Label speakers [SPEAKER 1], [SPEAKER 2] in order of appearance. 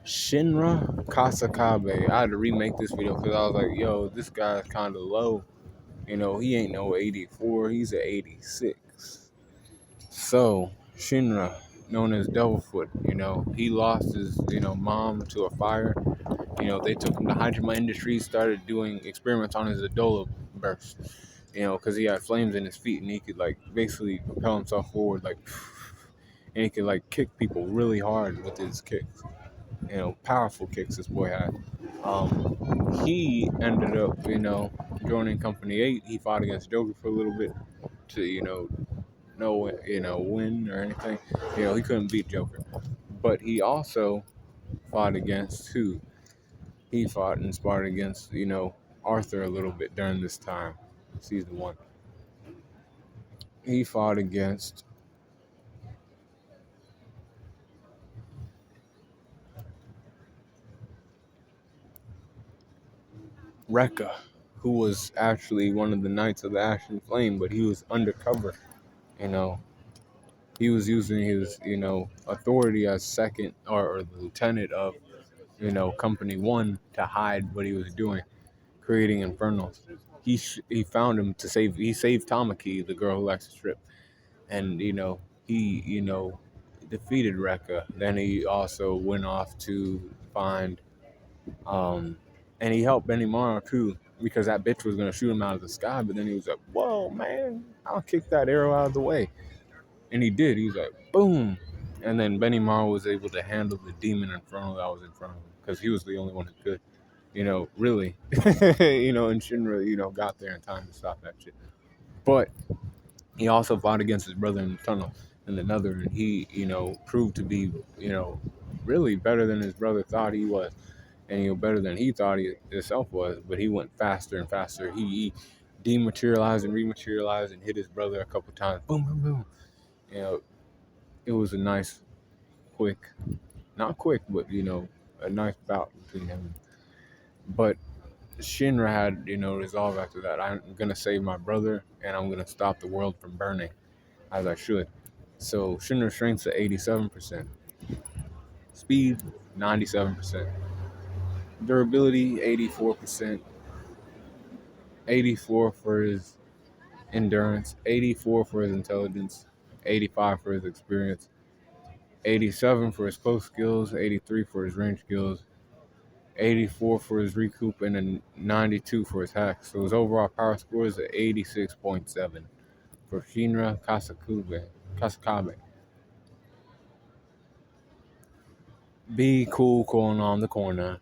[SPEAKER 1] Shinra Kasakabe. I had to remake this video because I was like, yo, this guy's kind of low. He ain't no 84, he's a 86. So, Shinra, known as Devilfoot, he lost his, mom to a fire. They took him to Hajima Industries, started doing experiments on his Adola burst, because he had flames in his feet and he could, like, basically propel himself forward, like, and he could, like, kick people really hard with his kicks. Powerful kicks this boy had. He ended up, joining Company 8. He fought against Joker for a little bit to, no, win or anything. He couldn't beat Joker. But he also fought against who? He fought and sparred against, Arthur a little bit during this time, season 1. He fought against Rekka, who was actually one of the Knights of the Ashen Flame, but he was undercover, you know. He was using his, authority as second or the lieutenant of, Company 1 to hide what he was doing, creating infernos. He found him he saved Tamaki, the girl who likes to strip. And, he, defeated Rekka. Then he also went off to find, and he helped Benimaru too, because that bitch was going to shoot him out of the sky. But then he was like, whoa, man, I'll kick that arrow out of the way. And he did. He was like, boom. And then Benimaru was able to handle the demon inferno that was in front of him, because he was the only one who could, really. And Shinra, got there in time to stop that shit. But he also fought against his brother in the tunnel in the Nether, and he, proved to be, really better than his brother thought he was, and better than he thought he himself was. But he went faster and faster. He dematerialized and rematerialized and hit his brother a couple times. Boom, boom, boom. It was a nice, quick, not quick, but a nice bout between him. But Shinra had, resolve after that. I'm gonna save my brother, and I'm gonna stop the world from burning, as I should. So Shinra's strength's at 87%, speed 97%, durability 84%, 84 for his endurance, 84 for his intelligence, 85 for his experience, 87 for his close skills, 83 for his range skills, 84 for his recoup, and a 92 for his hacks. So his overall power score is at 86.7 for Shinra Kasakabe. Be cool going on the corner.